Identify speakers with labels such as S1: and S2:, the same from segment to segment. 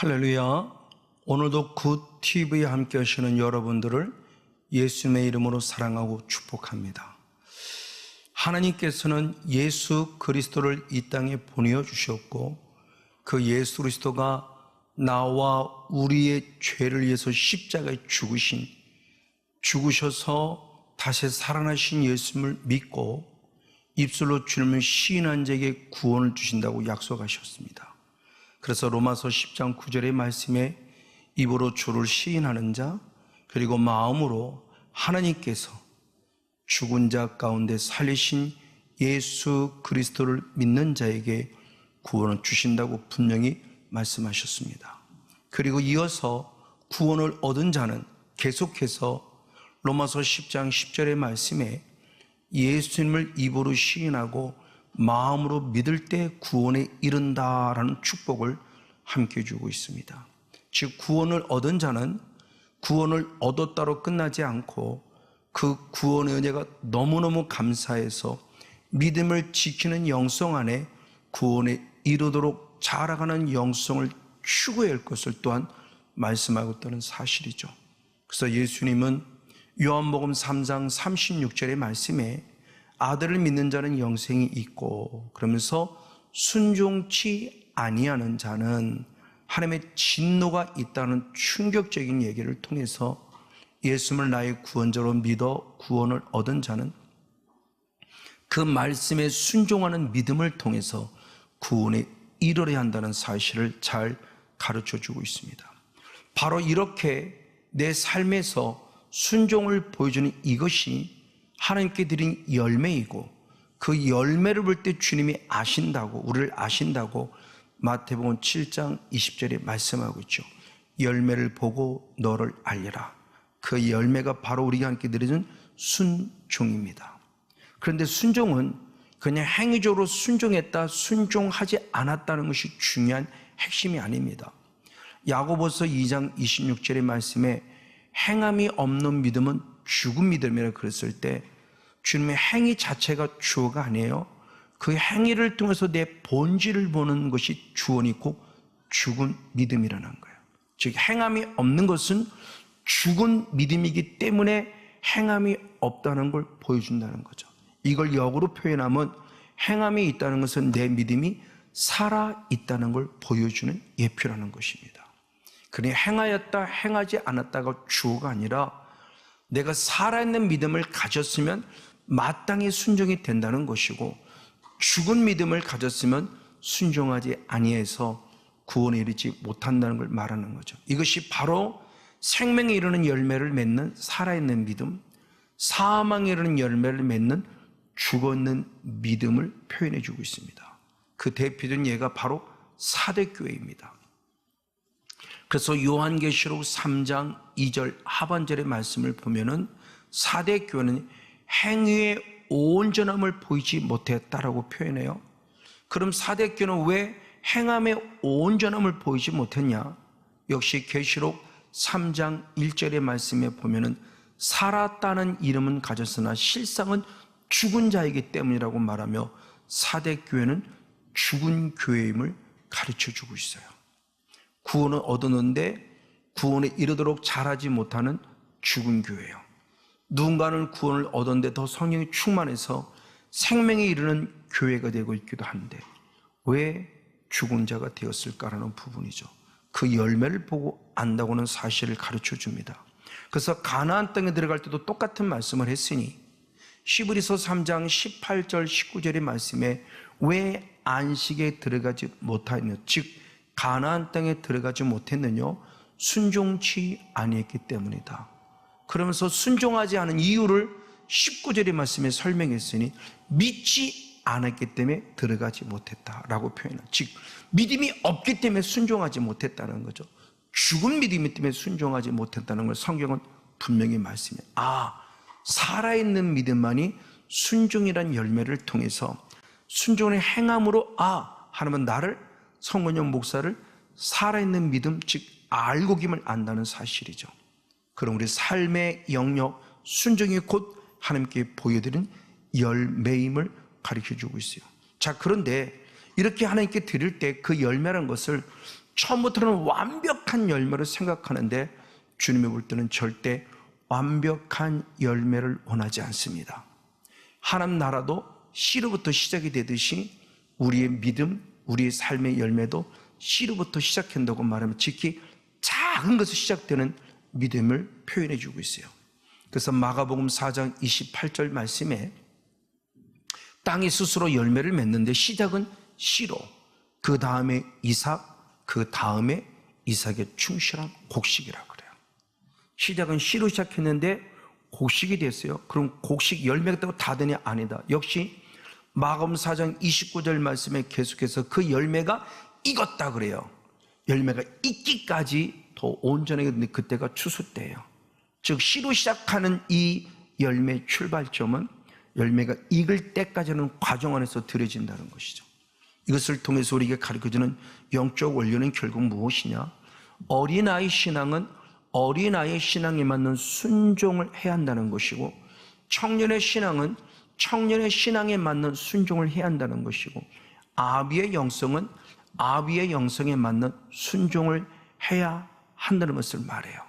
S1: 할렐루야. 오늘도 굿TV에 함께 하시는 여러분들을 예수님의 이름으로 사랑하고 축복합니다. 하나님께서는 예수 그리스도를 이 땅에 보내주셨고 그 예수 그리스도가 나와 우리의 죄를 위해서 십자가에 죽으셔서 다시 살아나신 예수님을 믿고 입술로 주님을 시인한 자에게 구원을 주신다고 약속하셨습니다. 그래서 로마서 10장 9절의 말씀에 입으로 주를 시인하는 자 그리고 마음으로 하나님께서 죽은 자 가운데 살리신 예수 그리스도를 믿는 자에게 구원을 주신다고 분명히 말씀하셨습니다. 그리고 이어서 구원을 얻은 자는 계속해서 로마서 10장 10절의 말씀에 예수님을 입으로 시인하고 마음으로 믿을 때 구원에 이른다라는 축복을 함께 주고 있습니다. 즉 구원을 얻은 자는 구원을 얻었다로 끝나지 않고 그 구원의 은혜가 너무너무 감사해서 믿음을 지키는 영성 안에 구원에 이르도록 자라가는 영성을 추구해야 할 것을 또한 말씀하고 있다는 사실이죠. 그래서 예수님은 요한복음 3장 36절의 말씀에 아들을 믿는 자는 영생이 있고 그러면서 순종치 아니하는 자는 하나님의 진노가 있다는 충격적인 얘기를 통해서 예수님을 나의 구원자로 믿어 구원을 얻은 자는 그 말씀에 순종하는 믿음을 통해서 구원에 이르러야 한다는 사실을 잘 가르쳐주고 있습니다. 바로 이렇게 내 삶에서 순종을 보여주는 이것이 하나님께 드린 열매이고 그 열매를 볼 때 주님이 아신다고 우리를 아신다고 마태복음 7장 20절에 말씀하고 있죠. 열매를 보고 너를 알리라. 그 열매가 바로 우리가 함께 드리는 순종입니다. 그런데 순종은 그냥 행위적으로 순종했다 순종하지 않았다는 것이 중요한 핵심이 아닙니다. 야고보서 2장 26절의 말씀에 행함이 없는 믿음은 죽은 믿음이라 그랬을 때 주님의 행위 자체가 주어가 아니에요. 그 행위를 통해서 내 본질을 보는 것이 주어이고 죽은 믿음이라는 거예요. 즉 행함이 없는 것은 죽은 믿음이기 때문에 행함이 없다는 걸 보여준다는 거죠. 이걸 역으로 표현하면 행함이 있다는 것은 내 믿음이 살아있다는 걸 보여주는 예표라는 것입니다. 그러니 행하였다 행하지 않았다가 주어가 아니라 내가 살아있는 믿음을 가졌으면 마땅히 순종이 된다는 것이고 죽은 믿음을 가졌으면 순종하지 아니해서 구원에 이르지 못한다는 걸 말하는 거죠. 이것이 바로 생명에 이르는 열매를 맺는 살아있는 믿음, 사망에 이르는 열매를 맺는 죽어있는 믿음을 표현해 주고 있습니다. 그 대표적인 예가 바로 사대교회입니다. 그래서 요한계시록 3장 2절 하반절의 말씀을 보면은 사대교회는 행위의 온전함을 보이지 못했다라고 표현해요. 그럼 사대교회는 왜 행함의 온전함을 보이지 못했냐? 역시 계시록 3장 1절의 말씀에 보면은 살았다는 이름은 가졌으나 실상은 죽은 자이기 때문이라고 말하며 사대교회는 죽은 교회임을 가르쳐주고 있어요. 구원을 얻었는데 구원에 이르도록 자라지 못하는 죽은 교회예요. 누군가는 구원을 얻었는데 더 성령이 충만해서 생명에 이르는 교회가 되고 있기도 한데 왜 죽은 자가 되었을까라는 부분이죠. 그 열매를 보고 안다고는 사실을 가르쳐 줍니다. 그래서 가나안 땅에 들어갈 때도 똑같은 말씀을 했으니 히브리서 3장 18절 19절의 말씀에 왜 안식에 들어가지 못하였느냐, 즉 가나안 땅에 들어가지 못했느냐, 순종치 아니했기 때문이다. 그러면서 순종하지 않은 이유를 19절의 말씀에 설명했으니 믿지 않았기 때문에 들어가지 못했다라고 표현합니다. 즉 믿음이 없기 때문에 순종하지 못했다는 거죠. 죽은 믿음이 때문에 순종하지 못했다는 걸 성경은 분명히 말씀해요. 살아있는 믿음만이 순종이란 열매를 통해서 순종의 행함으로 하나님은 나를 성문영 목사를 살아있는 믿음 즉 알고김을 안다는 사실이죠. 그럼 우리 삶의 영역 순종이 곧 하나님께 보여드린 열매임을 가르쳐주고 있어요. 자, 그런데 이렇게 하나님께 드릴 때 그 열매라는 것을 처음부터는 완벽한 열매를 생각하는데 주님이 볼 때는 절대 완벽한 열매를 원하지 않습니다. 하나님 나라도 씨로부터 시작이 되듯이 우리의 믿음, 우리의 삶의 열매도 씨로부터 시작한다고 말하면 지극히 작은 것에서 시작되는 믿음을 표현해 주고 있어요. 그래서 마가복음 4장 28절 말씀에 땅이 스스로 열매를 맺는데 시작은 씨로, 그 다음에 이삭, 그 다음에 이삭의 충실한 곡식이라고 그래요. 시작은 씨로 시작했는데 곡식이 됐어요. 그럼 곡식 열매가 되고 다 되냐? 아니다. 역시 마가복음 4장 29절 말씀에 계속해서 그 열매가 익었다 그래요. 열매가 익기까지 더 온전하게 그때가 추수 때예요. 즉 씨로 시작하는 이 열매의 출발점은 열매가 익을 때까지는 과정 안에서 들여진다는 것이죠. 이것을 통해서 우리에게 가르쳐주는 영적 원리는 결국 무엇이냐? 어린아이 신앙은 어린아이의 신앙에 맞는 순종을 해야 한다는 것이고, 청년의 신앙은 청년의 신앙에 맞는 순종을 해야 한다는 것이고, 아비의 영성은 아비의 영성에 맞는 순종을 해야 한다는 것을 말해요.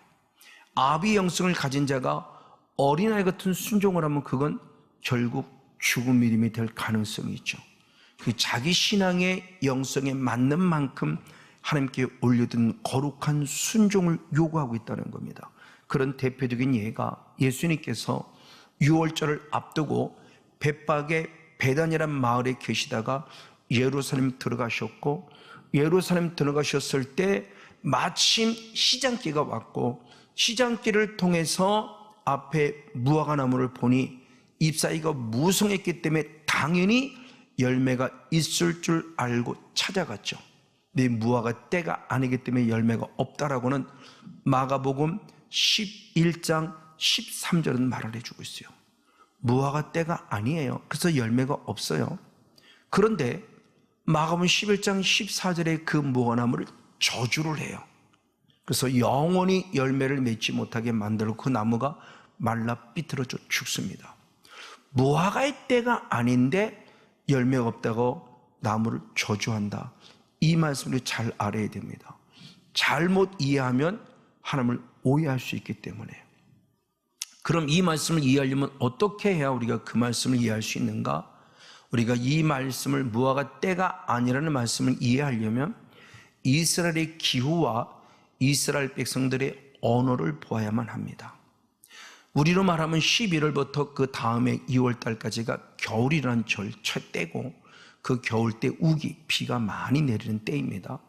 S1: 아비의 영성을 가진 자가 어린아이 같은 순종을 하면 그건 결국 죽은 믿음이 될 가능성이 있죠. 그 자기 신앙의 영성에 맞는 만큼 하나님께 올려둔 거룩한 순종을 요구하고 있다는 겁니다. 그런 대표적인 예가 예수님께서 유월절을 앞두고 벳박의 베단이라는 마을에 계시다가 예루살렘 들어가셨고, 예루살렘 들어가셨을 때 마침 시장기가 왔고, 시장기를 통해서 앞에 무화과 나무를 보니 잎사귀가 무성했기 때문에 당연히 열매가 있을 줄 알고 찾아갔죠. 근데 무화과 때가 아니기 때문에 열매가 없다라고는 마가복음 11장 13절은 말을 해주고 있어요. 무화과 때가 아니에요. 그래서 열매가 없어요. 그런데 마가복음 11장 14절에 그 무화과나무를 저주를 해요. 그래서 영원히 열매를 맺지 못하게 만들고 그 나무가 말라 삐뚤어져 죽습니다. 무화과의 때가 아닌데 열매가 없다고 나무를 저주한다. 이 말씀을 잘 알아야 됩니다. 잘못 이해하면 하나님을 오해할 수 있기 때문에. 그럼 이 말씀을 이해하려면 어떻게 해야 우리가 그 말씀을 이해할 수 있는가? 우리가 이 말씀을 무화과 때가 아니라는 말씀을 이해하려면 이스라엘의 기후와 이스라엘 백성들의 언어를 보아야만 합니다. 우리로 말하면 11월부터 그 다음에 2월달까지가 겨울이라는 절차 때고, 그 겨울 때 우기, 비가 많이 내리는 때입니다.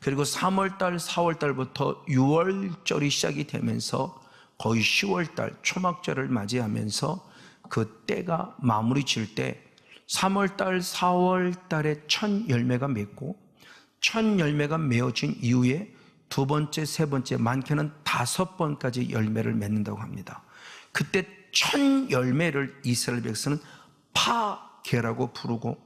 S1: 그리고 3월달, 4월달부터 6월절이 시작이 되면서 거의 10월달 초막절을 맞이하면서 그 때가 마무리 질 때 3월달, 4월달에 첫 열매가 맺고, 첫 열매가 맺어진 이후에 두 번째, 세 번째, 많게는 5번까지 열매를 맺는다고 합니다. 그때 첫 열매를 이스라엘 백성은 파게라고 부르고,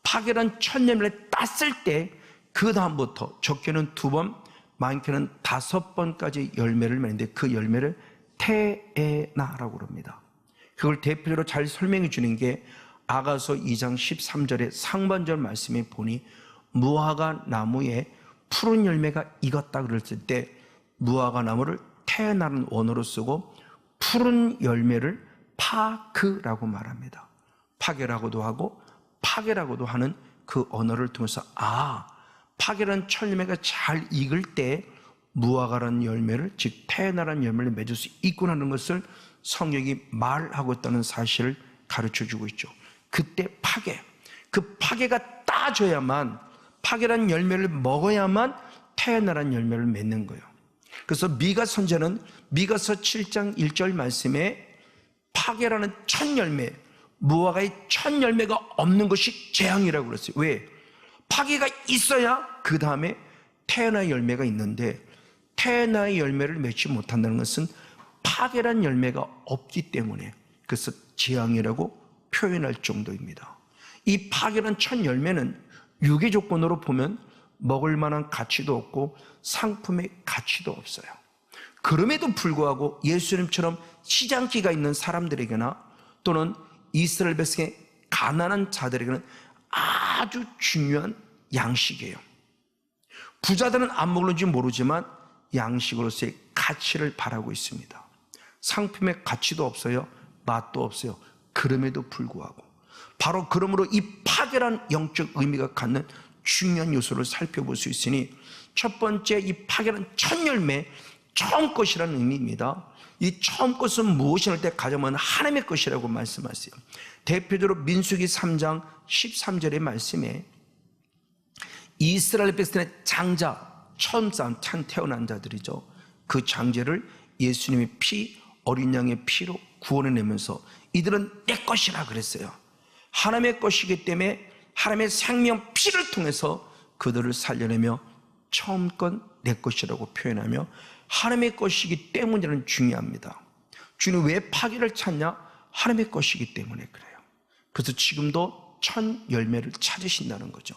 S1: 파게란 첫 열매를 땄을 때 그 다음부터 적게는 2번, 많게는 5번까지 열매를 맺는데 그 열매를 테에나라고 그럽니다. 그걸 대표로 잘 설명해 주는 게 아가서 2장 13절의 상반절 말씀에 보니 무화과 나무에 푸른 열매가 익었다 그랬을 때 무화과 나무를 테에나라는 원어로 쓰고 푸른 열매를 파크라고 말합니다. 파게라고도 하고 파게라고도 하는 그 언어를 통해서 파게라는 첫 열매가 잘 익을 때 무화과라는 열매를, 즉 테에나라는 열매를 맺을 수 있구나는 것을 성경이 말하고 있다는 사실을 가르쳐주고 있죠. 그때 파게, 그 파게가 따져야만, 파게라는 열매를 먹어야만 테에나라는 열매를 맺는 거예요. 그래서 미가 선지자는 미가서 7장 1절 말씀에 파게라는 첫 열매, 무화과의 첫 열매가 없는 것이 재앙이라고 그랬어요. 왜? 파게가 있어야 그 다음에 테에나의 열매가 있는데, 테에나의 열매를 맺지 못한다는 것은 파게란 열매가 없기 때문에, 그래서 재앙이라고 표현할 정도입니다. 이 파게란 첫 열매는 유기 조건으로 보면 먹을 만한 가치도 없고 상품의 가치도 없어요. 그럼에도 불구하고 예수님처럼 시장기가 있는 사람들에게나 또는 이스라엘 백성의 가난한 자들에게는 아주 중요한 양식이에요. 부자들은 안 먹는지 모르지만 양식으로서의 가치를 바라고 있습니다. 상품의 가치도 없어요. 맛도 없어요. 그럼에도 불구하고 바로 그러므로 이 파괴란 영적 의미가 갖는 중요한 요소를 살펴볼 수 있으니, 첫 번째, 이 파괴란 첫 열매, 처음 것이라는 의미입니다. 이 처음 것은 무엇이 할 때 가져오면 하나님의 것이라고 말씀하세요. 대표적으로 민수기 3장 13절의 말씀에 이스라엘 백성의 장자, 처음 태어난 자들이죠. 그 장제를 예수님의 피, 어린 양의 피로 구원해내면서 이들은 내 것이라 그랬어요. 하나님의 것이기 때문에 하나님의 생명 피를 통해서 그들을 살려내며 처음껏 내 것이라고 표현하며 하나님의 것이기 때문이라는 중요합니다. 주님 왜 파괴를 찾냐? 하나님의 것이기 때문에 그래요. 그래서 지금도 첫 열매를 찾으신다는 거죠.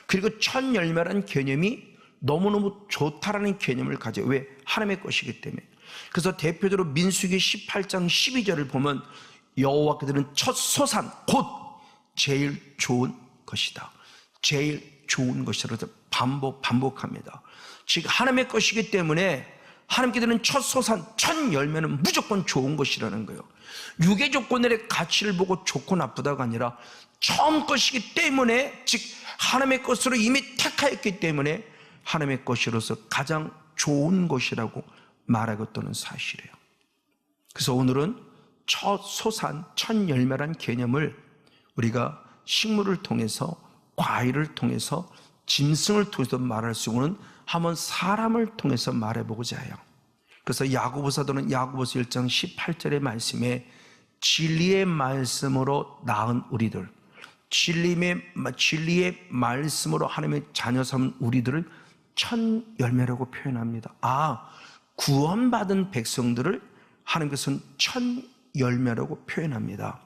S1: 그리고 첫 열매라는 개념이 너무너무 좋다라는 개념을 가져요. 왜? 하나님의 것이기 때문에. 그래서 대표적으로 민수기 18장 12절을 보면 여호와께서는 첫 소산, 곧 제일 좋은 것이다. 제일 좋은 것이라 반복합니다. 즉 하나님의 것이기 때문에 하나님께서는 첫 소산, 첫 열매는 무조건 좋은 것이라는 거예요. 육의 조건들의 가치를 보고 좋고 나쁘다가 아니라 처음 것이기 때문에, 즉 하나님의 것으로 이미 택하였기 때문에 하나님의 것으로서 가장 좋은 것이라고 말하겠다는 사실이에요. 그래서 오늘은 첫 소산, 첫 열매란 개념을 우리가 식물을 통해서, 과일을 통해서, 짐승을 통해서 말할 수 있는 한번 사람을 통해서 말해보고자 해요. 그래서 야고보 사도는 야고보서 1장 18절의 말씀에 진리의 말씀으로 낳은 우리들, 진리의 말씀으로 하나님의 자녀 삼은 우리들을 첫 열매라고 표현합니다. 구원받은 백성들을 하나님께서는 첫 열매라고 표현합니다.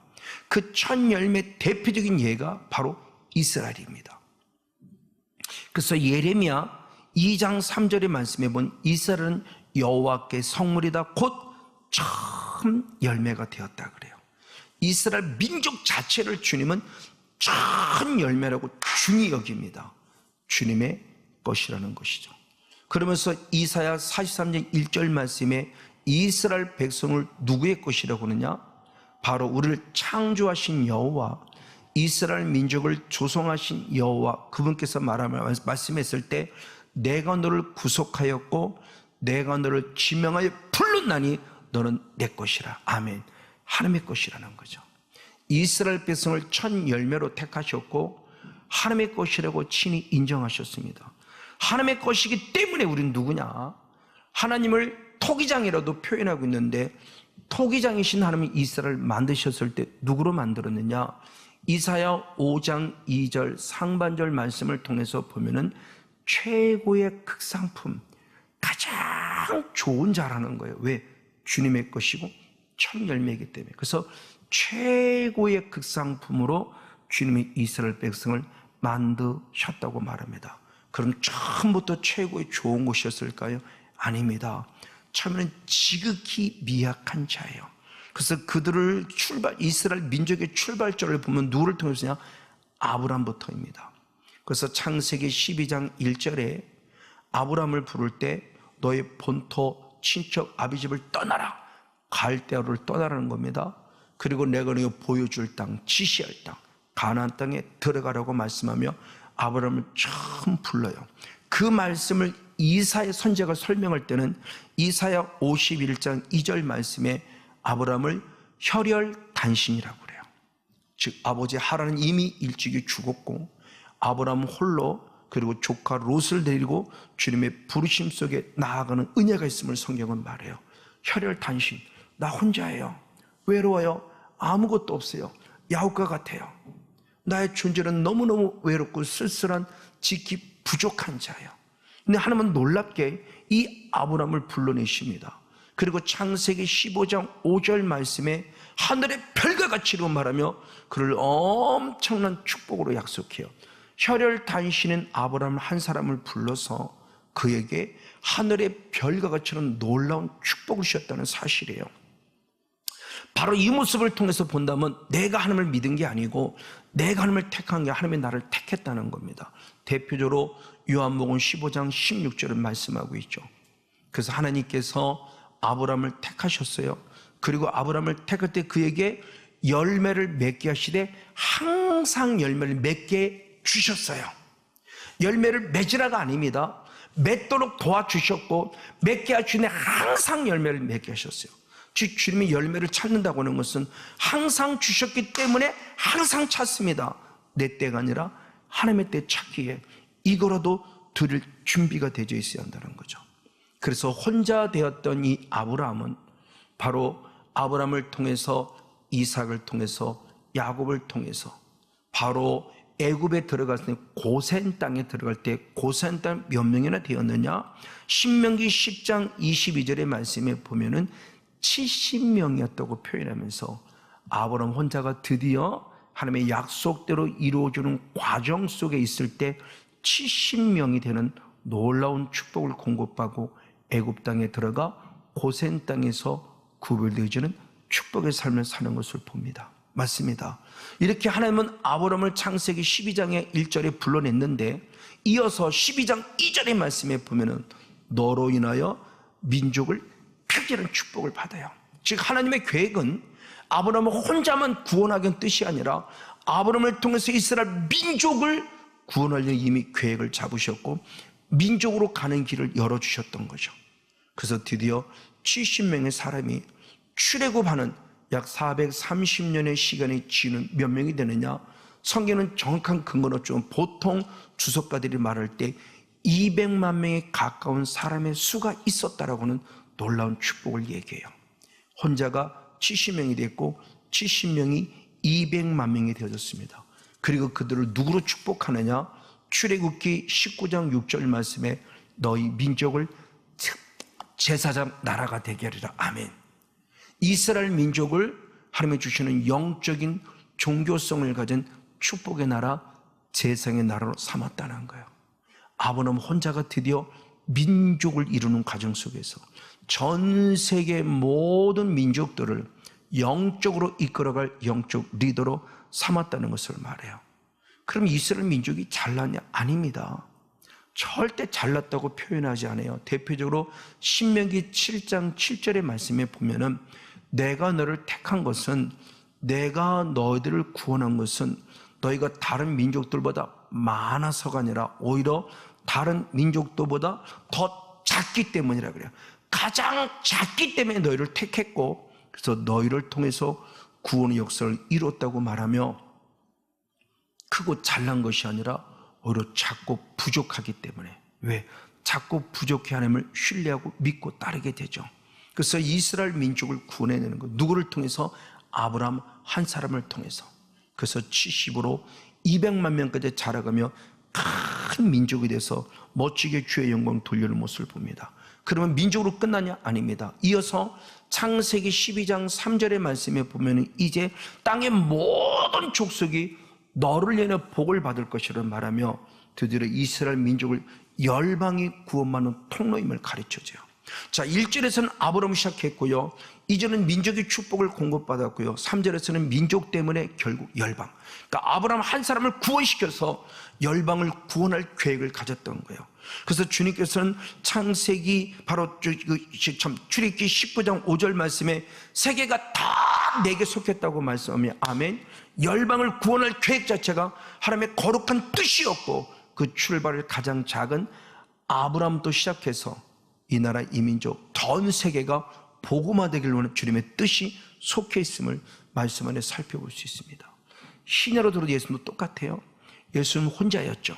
S1: 그 첫 열매 대표적인 예가 바로 이스라엘입니다. 그래서 예레미야 2장 3절의 말씀에 본 이스라엘은 여호와께 성물이다, 곧 처음 열매가 되었다 그래요. 이스라엘 민족 자체를 주님은 첫 열매라고 중히 여깁니다. 주님의 것이라는 것이죠. 그러면서 이사야 43장 1절 말씀에 이스라엘 백성을 누구의 것이라고 하느냐? 바로 우리를 창조하신 여호와, 이스라엘 민족을 조성하신 여호와, 그분께서 말씀했을 때 내가 너를 구속하였고 내가 너를 지명하여 불렀나니 너는 내 것이라. 아멘. 하나님의 것이라는 거죠. 이스라엘 백성을 첫 열매로 택하셨고 하나님의 것이라고 친히 인정하셨습니다. 하나님의 것이기 때문에 우리는 누구냐? 하나님을 토기장이라도 표현하고 있는데, 토기장이신 하나님이 이스라엘을 만드셨을 때 누구로 만들었느냐? 이사야 5장 2절 상반절 말씀을 통해서 보면은 최고의 극상품, 가장 좋은 자라는 거예요. 왜? 주님의 것이고 첫 열매이기 때문에. 그래서 최고의 극상품으로 주님이 이스라엘 백성을 만드셨다고 말합니다. 그럼 처음부터 최고의 좋은 것이었을까요? 아닙니다. 처음에는 지극히 미약한 자예요. 그래서 그들을 이스라엘 민족의 출발점을 보면 누구를 통해서냐? 아브람부터입니다. 그래서 창세기 12장 1절에 아브람을 부를 때 너의 본토 친척 아비집을 떠나라, 갈대아를 떠나라는 겁니다. 그리고 내가 너에게 보여줄 땅, 지시할 땅, 가나안 땅에 들어가라고 말씀하며 아브람을 처음 불러요. 그 말씀을 이사야 선지자가 설명할 때는 이사야 51장 2절 말씀에 아브람을 혈혈단신이라고 그래요. 즉 아버지 하란은 이미 일찍이 죽었고 아브람 홀로, 그리고 조카 롯을 데리고 주님의 부르심 속에 나아가는 은혜가 있음을 성경은 말해요. 혈혈단신, 나 혼자예요. 외로워요. 아무것도 없어요. 야옥과 같아요. 나의 존재는 너무너무 외롭고 쓸쓸한, 지키 부족한 자예요. 근데 하나님은 놀랍게 이 아브람을 불러내십니다. 그리고 창세기 15장 5절 말씀에 하늘의 별과 같이로 말하며 그를 엄청난 축복으로 약속해요. 혈혈단신인 아브람 한 사람을 불러서 그에게 하늘의 별과 같이는 놀라운 축복을 주셨다는 사실이에요. 바로 이 모습을 통해서 본다면 내가 하나님을 믿은 게 아니고 내가 하나님을 택한 게 하나님이 나를 택했다는 겁니다. 대표적으로 요한복음 15장 16절은 말씀하고 있죠. 그래서 하나님께서 아브라함을 택하셨어요. 그리고 아브라함을 택할 때 그에게 열매를 맺게 하시되 항상 열매를 맺게 주셨어요. 열매를 맺으라가 아닙니다. 맺도록 도와주셨고 맺게 하시네 항상 열매를 맺게 하셨어요. 즉 주님이 열매를 찾는다고 하는 것은 항상 주셨기 때문에 항상 찾습니다. 내 때가 아니라 하나님의 때 찾기에 이거라도 드릴 준비가 되어 있어야 한다는 거죠. 그래서 혼자 되었던 이 아브라함은 바로 아브라함을 통해서 이삭을 통해서 야곱을 통해서 바로 애굽에 들어갔을 때 고센 땅에 들어갈 때 고센 땅 몇 명이나 되었느냐? 신명기 10장 22절의 말씀에 보면은 70명이었다고 표현하면서 아브라함 혼자가 드디어 하나님의 약속대로 이루어지는 과정 속에 있을 때 70명이 되는 놀라운 축복을 공급하고 애굽 땅에 들어가 고센 땅에서 구별되어지는 축복의 삶을 사는 것을 봅니다. 맞습니다. 이렇게 하나님은 아브라함을 창세기 12장의 1절에 불러냈는데 이어서 12장 2절의 말씀에 보면은 너로 인하여 민족을 특별한 축복을 받아요. 즉 하나님의 계획은 아브라함을 혼자만 구원하기는 뜻이 아니라 아브라함을 통해서 이스라엘 민족을 구원하려는 이미 계획을 잡으셨고 민족으로 가는 길을 열어주셨던 거죠. 그래서 드디어 70명의 사람이 출애굽하는 약 430년의 시간이 지는 몇 명이 되느냐? 성경은 정확한 근거는 없지만 보통 주석가들이 말할 때 200만 명에 가까운 사람의 수가 있었다라고 하는 놀라운 축복을 얘기해요. 혼자가 70명이 됐고 70명이 200만 명이 되어졌습니다. 그리고 그들을 누구로 축복하느냐? 출애굽기 19장 6절 말씀에 너희 민족을 제사장 나라가 되게 하리라. 아멘. 이스라엘 민족을 하나님이 주시는 영적인 종교성을 가진 축복의 나라, 제사장의 나라로 삼았다는 거예요. 아브라함 혼자가 드디어 민족을 이루는 과정 속에서 전 세계 모든 민족들을 영적으로 이끌어갈 영적 리더로 삼았다는 것을 말해요. 그럼 이스라엘 민족이 잘났냐? 아닙니다. 절대 잘났다고 표현하지 않아요. 대표적으로 신명기 7장 7절의 말씀에 보면은 내가 너를 택한 것은, 내가 너희들을 구원한 것은 너희가 다른 민족들보다 많아서가 아니라 오히려 다른 민족들보다 더 작기 때문이라 그래요. 가장 작기 때문에 너희를 택했고 그래서 너희를 통해서 구원의 역사를 이뤘다고 말하며 크고 잘난 것이 아니라 오히려 작고 부족하기 때문에, 왜? 작고 부족해 하나님을 신뢰하고 믿고 따르게 되죠. 그래서 이스라엘 민족을 구원해내는 것, 누구를 통해서? 아브라함 한 사람을 통해서. 그래서 70으로 200만 명까지 자라가며 큰 민족이 돼서 멋지게 주의 영광 돌리는 모습을 봅니다. 그러면 민족으로 끝나냐? 아닙니다. 이어서 창세기 12장 3절의 말씀에 보면 이제 땅의 모든 족속이 너를 인해 복을 받을 것이라 말하며 드디어 이스라엘 민족을 열방이 구원받는 통로임을 가르쳐줘요. 자, 1절에서는 아브라함이 시작했고요, 2절은 민족의 축복을 공급받았고요, 3절에서는 민족 때문에 결국 열방, 그러니까 아브라함 한 사람을 구원시켜서 열방을 구원할 계획을 가졌던 거예요. 그래서 주님께서는 창세기 바로 출애굽기 19장 5절 말씀에 세계가 다 내게 속했다고 말씀하며 아멘. 열방을 구원할 계획 자체가 하나님의 거룩한 뜻이었고 그 출발을 가장 작은 아브라함부터 시작해서 이 나라 이 민족 전 세계가 복음화되기를 원하는 주님의 뜻이 속해 있음을 말씀 안에 살펴볼 수 있습니다. 신약으로 들어도 예수님도 똑같아요. 예수님은 혼자였죠.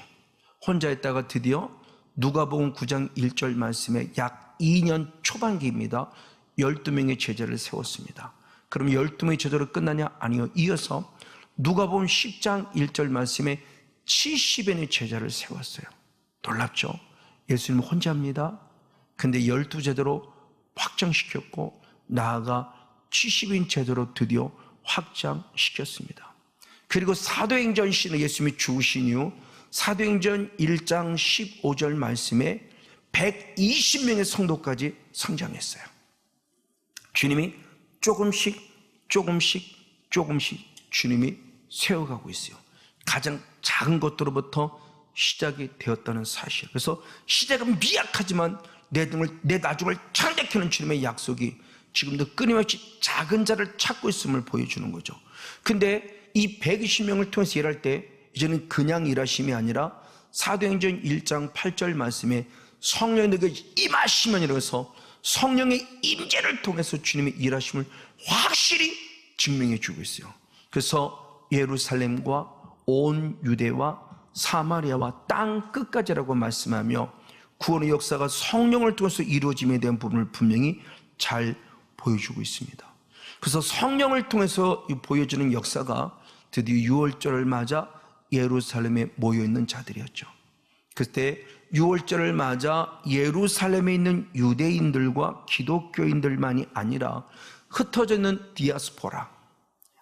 S1: 혼자였다가 드디어 누가복음 9장 1절 말씀에 약 2년 초반기입니다. 12명의 제자를 세웠습니다. 그럼 12명의 제자로 끝나냐? 아니요. 이어서 누가복음 10장 1절 말씀에 70인의 제자를 세웠어요. 놀랍죠? 예수님은 혼자입니다. 근데 12제자로 확장시켰고 나아가 70인 제자로 드디어 확장시켰습니다. 그리고 사도행전 시는 예수님이 죽으신 이후 사도행전 1장 15절 말씀에 120명의 성도까지 성장했어요. 주님이 조금씩 조금씩 주님이 세워가고 있어요. 가장 작은 것들로부터 시작이 되었다는 사실. 그래서 시작은 미약하지만 내 나중을 창대케 하는 주님의 약속이 지금도 끊임없이 작은 자를 찾고 있음을 보여주는 거죠. 근데 이 120명을 통해서 일할 때 이제는 그냥 일하심이 아니라 사도행전 1장 8절 말씀에 성령이 너에게 임하시면 이러면서 성령의 임재를 통해서 주님의 일하심을 확실히 증명해 주고 있어요. 그래서 예루살렘과 온 유대와 사마리아와 땅 끝까지라고 말씀하며 구원의 역사가 성령을 통해서 이루어짐에 대한 부분을 분명히 잘 보여주고 있습니다. 그래서 성령을 통해서 보여주는 역사가 드디어 6월절을 맞아 예루살렘에 모여있는 자들이었죠. 그때 6월절을 맞아 예루살렘에 있는 유대인들과 기독교인들만이 아니라 흩어져 있는 디아스포라,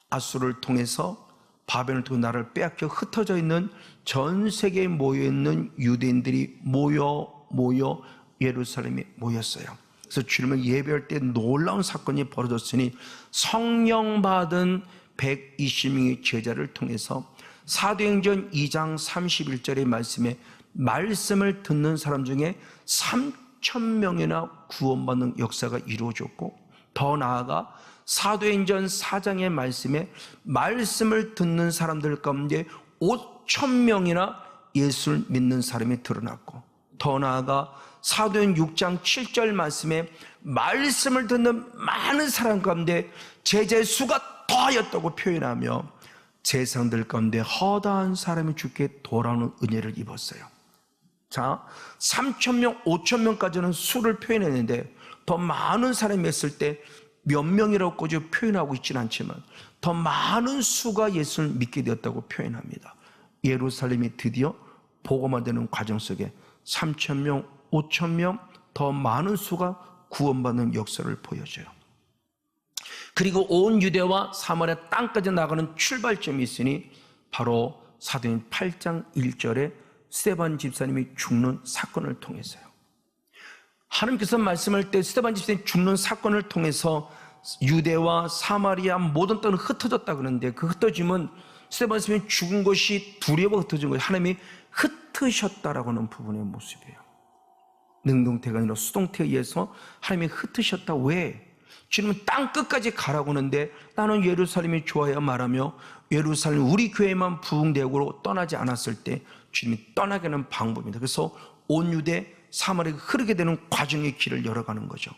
S1: 아수를 통해서 바벨을 통해 나라를 빼앗겨 흩어져 있는 전 세계에 모여있는 유대인들이 모여 예루살렘에 모였어요. 그래서 주님을 예배할 때 놀라운 사건이 벌어졌으니 성령 받은 120명의 제자를 통해서 사도행전 2장 31절의 말씀에 말씀을 듣는 사람 중에 3,000명이나 구원받는 역사가 이루어졌고, 더 나아가 사도행전 4장의 말씀에 말씀을 듣는 사람들 가운데 5,000명이나 예수를 믿는 사람이 드러났고, 더 나아가 사도행전 6장 7절 말씀에 말씀을 듣는 많은 사람 가운데 제자의 수가 더하였다고 표현하며 세상들 가운데 허다한 사람이 주께 돌아오는 은혜를 입었어요. 자, 3,000명, 5,000명까지는 수를 표현했는데 더 많은 사람이 했을 때 몇 명이라고 꼬집 표현하고 있지는 않지만 더 많은 수가 예수를 믿게 되었다고 표현합니다. 예루살렘이 드디어 복음화되는 과정 속에 3,000명, 5,000명 더 많은 수가 구원받는 역사를 보여줘요. 그리고 온 유대와 사마리아 땅까지 나가는 출발점이 있으니 바로 사도행전 8장 1절에 스데반 집사님이 죽는 사건을 통해서요. 하나님께서 말씀할 때 스데반 집사님이 죽는 사건을 통해서 유대와 사마리아 모든 땅은 흩어졌다 그러는데, 그 흩어짐은 스데반 집사님이 죽은 것이 두려워 흩어진 것이 하나님이 흩으셨다라고 하는 부분의 모습이에요. 능동태가 아니라 수동태에 의해서 하나님이 흩으셨다. 왜? 주님은 땅 끝까지 가라고 하는데 나는 예루살렘이 좋아야 말하며 예루살렘 우리 교회만 부흥대역으로 떠나지 않았을 때 주님이 떠나게 하는 방법입니다. 그래서 온 유대 사마리아가 흐르게 되는 과정의 길을 열어가는 거죠.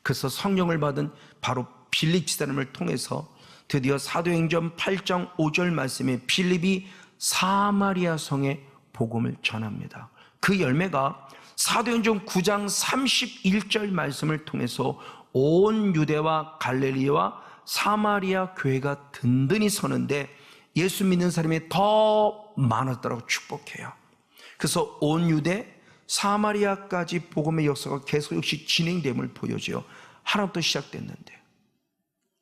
S1: 그래서 성령을 받은 바로 빌립 지사님을 통해서 드디어 사도행전 8장 5절 말씀에 빌립이 사마리아 성에 복음을 전합니다. 그 열매가 사도행전 9장 31절 말씀을 통해서 온 유대와 갈릴리와 사마리아 교회가 든든히 서는데 예수 믿는 사람이 더 많았다고 축복해요. 그래서 온 유대, 사마리아까지 복음의 역사가 계속 역시 진행됨을 보여줘요. 하나부터 시작됐는데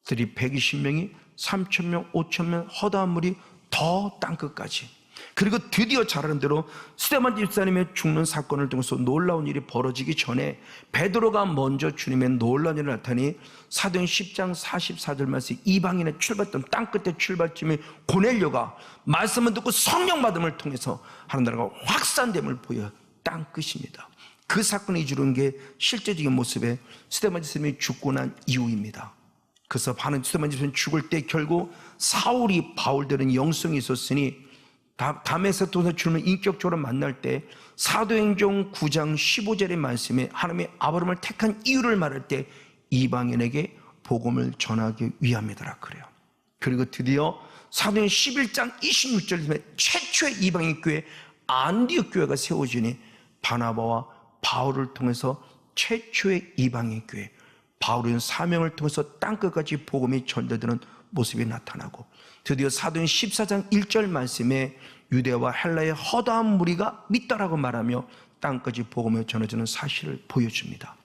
S1: 들이 120명이 3,000명, 5,000명 허다한 물이 더 땅끝까지, 그리고 드디어 잘 아는 대로 스데반 집사님의 죽는 사건을 통해서 놀라운 일이 벌어지기 전에 베드로가 먼저 주님의 놀라운 일을 나타내니 사도행전 10장 44절 말씀, 이방인의 출발점, 땅끝의 출발점이 고넬료가 말씀을 듣고 성령 받음을 통해서 하는 나라가 확산됨을 보여 땅끝입니다. 그 사건이 이루는 게 실제적인 모습의 스데반 집사님이 죽고 난 이후입니다. 그래서 반은 스데반 집사님이 죽을 때 결국 사울이 바울되는 영성이 있었으니 담에서 또 주님을 인격적으로 만날 때 사도행전 9장 15절의 말씀에 하나님이 아브라함을 택한 이유를 말할 때 이방인에게 복음을 전하기 위함이더라 그래요. 그리고 드디어 사도행전 11장 26절에 최초의 이방인 교회 안디옥 교회가 세워지니 바나바와 바울을 통해서 최초의 이방인 교회, 바울의 사명을 통해서 땅끝까지 복음이 전달되는 모습이 나타나고, 드디어 사도행전 14장 1절 말씀에 유대와 헬라의 허다한 무리가 믿다라고 말하며 땅까지 복음이 전해지는 사실을 보여줍니다.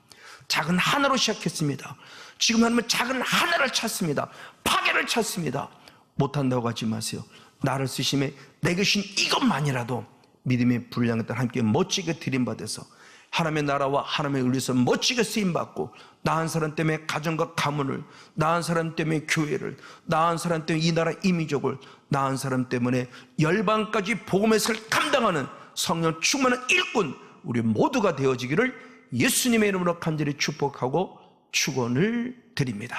S1: 작은 하나로 시작했습니다. 지금 하나님은 작은 하나를 찾습니다. 파괴를 찾습니다. 못한다고 하지 마세요. 나를 쓰심에 내 것인 이것만이라도 믿음의 분량에 따라 함께 멋지게 드림받아서 하나님의 나라와 하나님의 의리에서 멋지게 쓰임받고, 나 한 사람 때문에 가정과 가문을, 나 한 사람 때문에 교회를, 나 한 사람 때문에 이 나라 이민족을, 나 한 사람 때문에 열방까지 복음의 것을 감당하는 성령 충만한 일꾼, 우리 모두가 되어지기를 예수님의 이름으로 간절히 축복하고 축원을 드립니다.